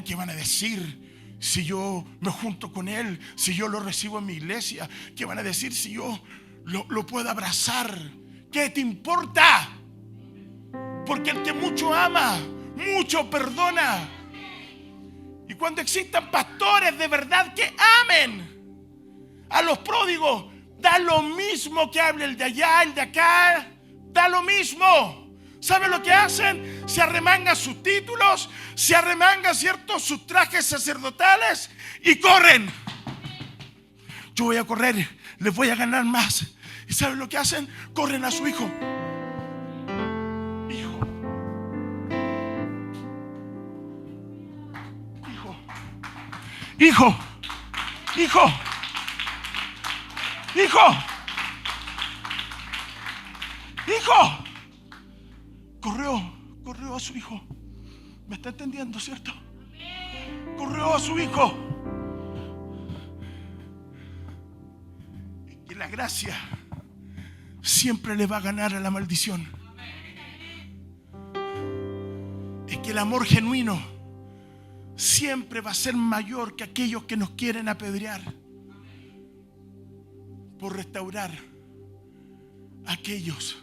¿qué van a decir si yo me junto con él? Si yo lo recibo en mi iglesia, ¿qué van a decir si yo lo puedo abrazar? ¿Qué te importa? Porque el que mucho ama, mucho perdona. Y cuando existan pastores de verdad que amen a los pródigos, da lo mismo que hable el de allá, el de acá, da lo mismo. ¿Sabe lo que hacen? Se arremangan sus títulos, se arremangan, ¿cierto?, sus trajes sacerdotales y corren. Yo voy a correr, les voy a ganar más. ¿Y saben lo que hacen? Corren a su hijo. Hijo. Corrió a su hijo. ¿Me está entendiendo, cierto? Corrió a su hijo. Y la gracia siempre le va a ganar a la maldición. Es que el amor genuino siempre va a ser mayor que aquellos que nos quieren apedrear por restaurar a aquellos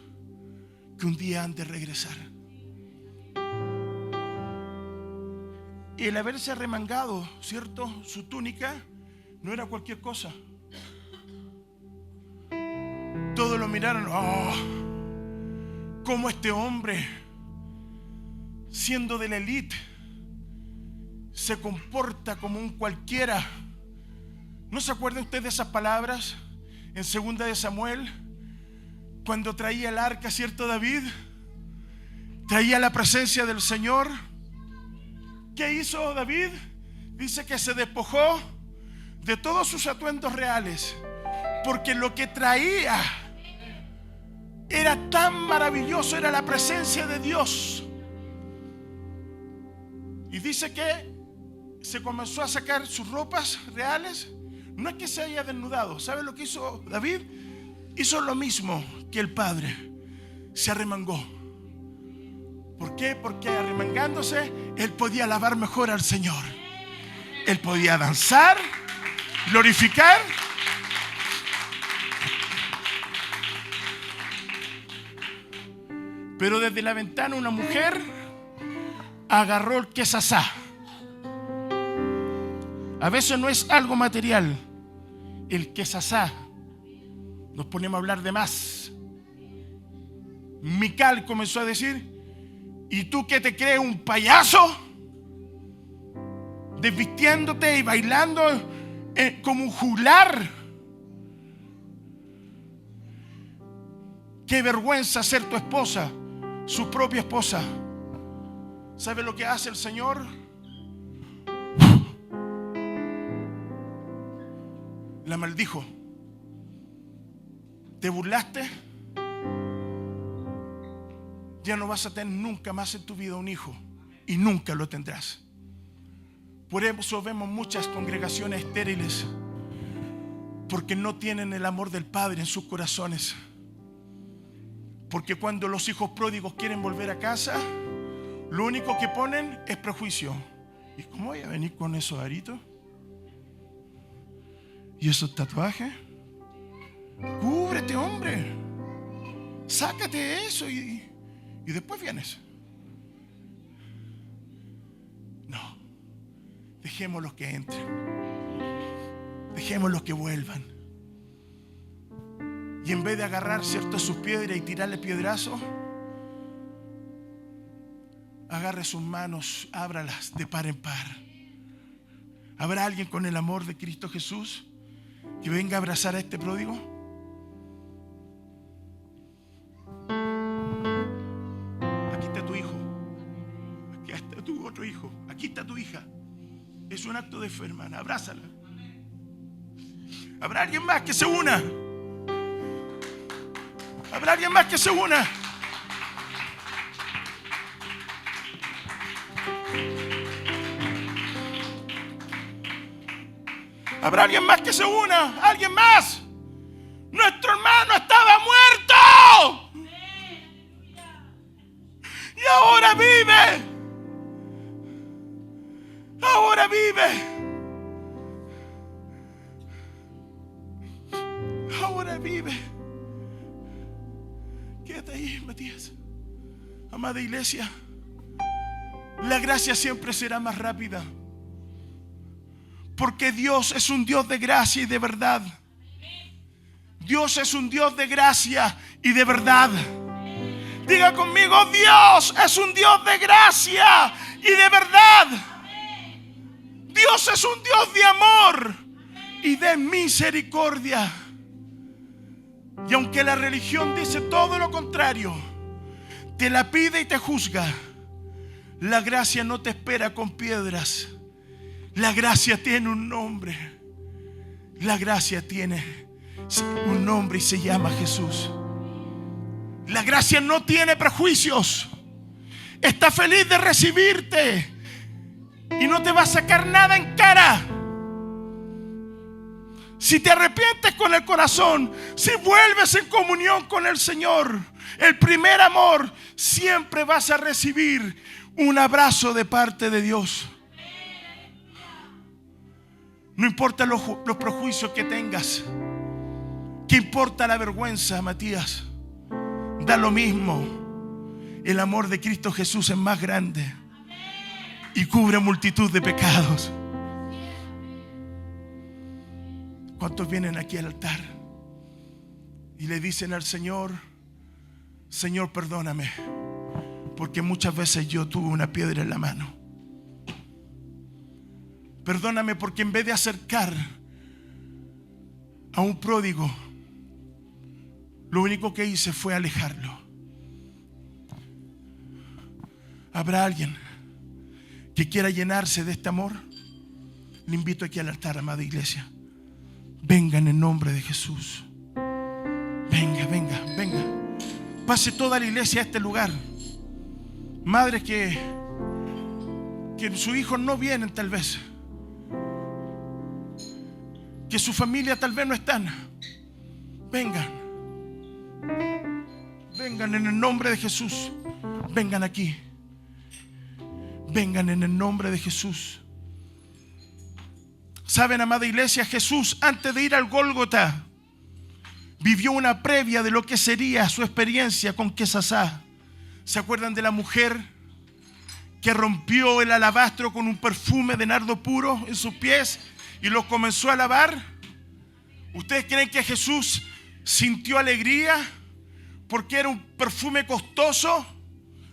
que un día han de regresar. Y el haberse arremangado, ¿cierto?, su túnica no era cualquier cosa. Todos lo miraron. ¿Cómo este hombre, siendo de la élite, se comporta como un cualquiera? ¿No se acuerda usted de esas palabras en 2 de Samuel? Cuando traía el arca, ¿cierto, David? Traía la presencia del Señor. ¿Qué hizo David? Dice que se despojó de todos sus atuendos reales, porque lo que traía era tan maravilloso, era la presencia de Dios. Y dice que se comenzó a sacar sus ropas reales. No es que se haya desnudado. ¿Sabe lo que hizo David? Hizo lo mismo que el padre. Se arremangó. ¿Por qué? Porque arremangándose él podía alabar mejor al Señor. Él podía danzar, glorificar. Pero desde la ventana una mujer agarró el quesasá. A veces no es algo material. El quesasá. Nos ponemos a hablar de más. Mical comenzó a decir: ¿y tú qué te crees, un payaso? Desvistiéndote y bailando como un juglar. Qué vergüenza ser tu esposa, su propia esposa. ¿Sabe lo que hace el Señor? La maldijo. ¿Te burlaste? Ya no vas a tener nunca más en tu vida un hijo, y nunca lo tendrás. Por eso vemos muchas congregaciones estériles, porque no tienen el amor del Padre en sus corazones. Porque cuando los hijos pródigos quieren volver a casa, lo único que ponen es prejuicio. ¿Y cómo voy a venir con esos aritos? ¿Y esos tatuajes? Cúbrete, hombre. Sácate eso y después vienes. No. Dejémoslos que entren. Dejémoslos que vuelvan. Y en vez de agarrar, ¿cierto?, sus piedras y tirarle piedrazos, agarre sus manos, ábralas de par en par. ¿Habrá alguien con el amor de Cristo Jesús que venga a abrazar a este pródigo? otro hijo. Aquí está tu hija. Es un acto de fe, hermana. Abrázala. Habrá alguien más que se una. Habrá alguien más que se una. Habrá alguien más que se una. Alguien más. Nuestro hermano estaba muerto y ahora vive. Ahora vive. Ahora vive. Quédate ahí, Matías. Amada iglesia, la gracia siempre será más rápida, porque Dios es un Dios de gracia y de verdad. Dios es un Dios de gracia y de verdad. Diga conmigo, Dios es un Dios de gracia y de verdad. Dios es un Dios de amor y de misericordia. Y aunque la religión dice todo lo contrario, te la pide y te juzga, la gracia no te espera con piedras. La gracia tiene un nombre. La gracia tiene un nombre y se llama Jesús. La gracia no tiene prejuicios. Está feliz de recibirte y no te va a sacar nada en cara. Si te arrepientes con el corazón, si vuelves en comunión con el Señor, el primer amor, siempre vas a recibir un abrazo de parte de Dios. No importa los prejuicios que tengas. ¿Qué importa la vergüenza, Matías? Da lo mismo. El amor de Cristo Jesús es más grande y cubre multitud de pecados. ¿Cuántos vienen aquí al altar y le dicen al Señor: Señor, perdóname, porque muchas veces yo tuve una piedra en la mano? Perdóname porque en vez de acercar a un pródigo, lo único que hice fue alejarlo. ¿Habrá alguien que quiera llenarse de este amor? Le invito aquí al altar, amada iglesia. Venga en el nombre de Jesús. Venga, venga, venga. Pase toda la iglesia a este lugar. Madres que sus hijos no vienen tal vez, que su familia tal vez no están. Vengan. Vengan en el nombre de Jesús. Vengan aquí. Vengan en el nombre de Jesús. Saben, amada iglesia, Jesús, antes de ir al Gólgota, vivió una previa de lo que sería su experiencia con Quesasá. ¿Se acuerdan de la mujer que rompió el alabastro con un perfume de nardo puro en sus pies y los comenzó a lavar? ¿Ustedes creen que Jesús sintió alegría porque era un perfume costoso?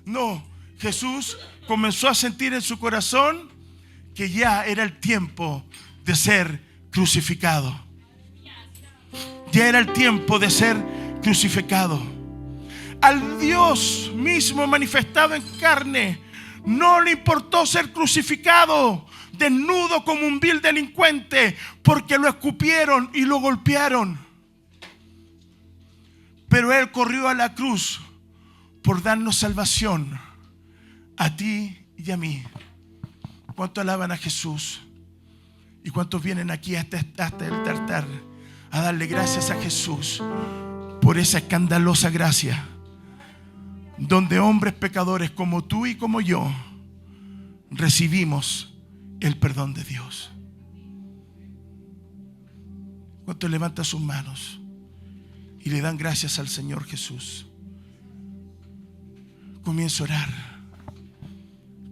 No, Jesús comenzó a sentir en su corazón que ya era el tiempo de ser crucificado. Ya era el tiempo de ser crucificado. Al Dios mismo manifestado en carne no le importó ser crucificado desnudo como un vil delincuente, porque lo escupieron y lo golpearon. Pero Él corrió a la cruz por darnos salvación a ti y a mí. ¿Cuántos alaban a Jesús? ¿Y cuántos vienen aquí hasta el altar a darle gracias a Jesús por esa escandalosa gracia, donde hombres pecadores como tú y como yo recibimos el perdón de Dios? ¿Cuántos levantan sus manos y le dan gracias al Señor Jesús? Comienza a orar.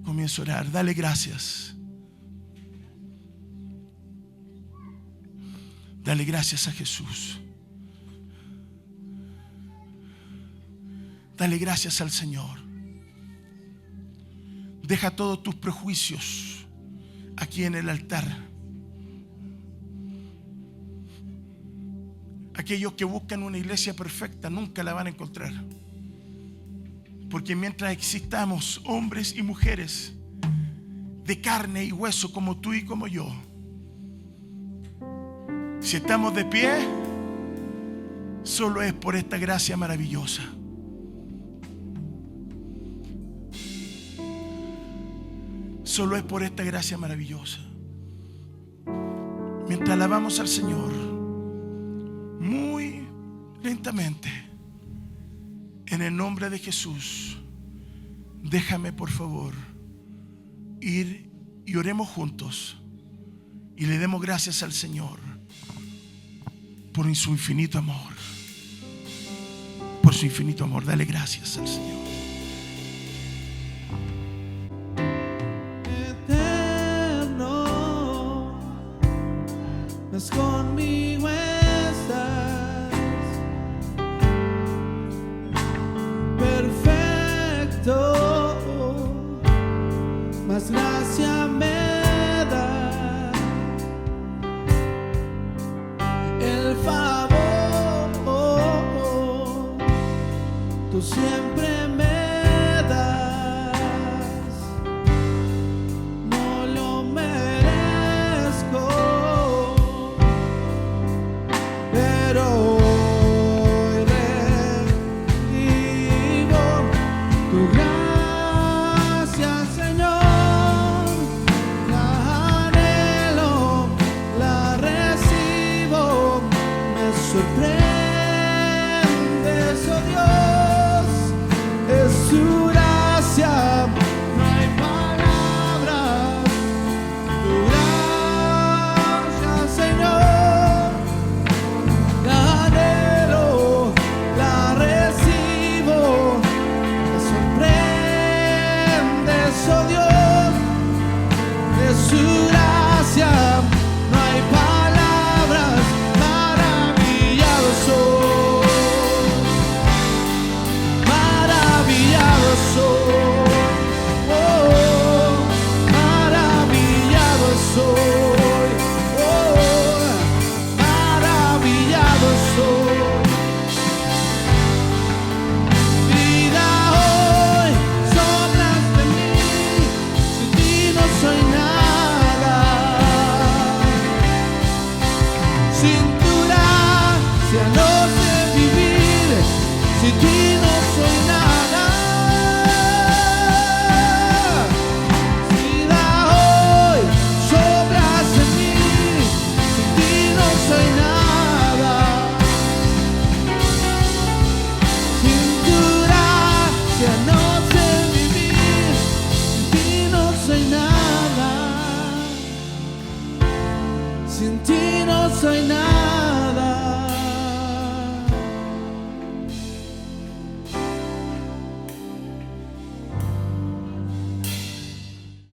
Comienza a orar. Dale gracias. Dale gracias a Jesús. Dale gracias al Señor. Deja todos tus prejuicios aquí en el altar. Aquellos que buscan una iglesia perfecta nunca la van a encontrar, porque mientras existamos hombres y mujeres de carne y hueso como tú y como yo. Si estamos de pie, solo es por esta gracia maravillosa. Solo es por esta gracia maravillosa. Mientras alabamos al Señor, muy lentamente, en el nombre de Jesús, déjame por favor ir y oremos juntos y le demos gracias al Señor por su infinito amor. Por su infinito amor, dale gracias al Señor. Mas conmigo estás, perfecto, más gracia me da, el favor, tú siempre me das, no lo merezco. Pero hoy recibo tu gracia, Señor, la anhelo, la recibo, me sorprendes, oh Dios, es tu gracia, no hay palabras, tu gracia, Señor. Su gracia, no hay palabras, maravillado soy, maravillado soy, oh, maravillado soy, oh, maravillado soy. Vida hoy, soplas de mí, sin ti no soy nada. No sé vivir, sin ti no soy nada. Vida hoy, sobras en mí, sin ti no soy nada. Sin tu gracia no sé vivir, sin ti no soy nada. Sin ti no soy nada.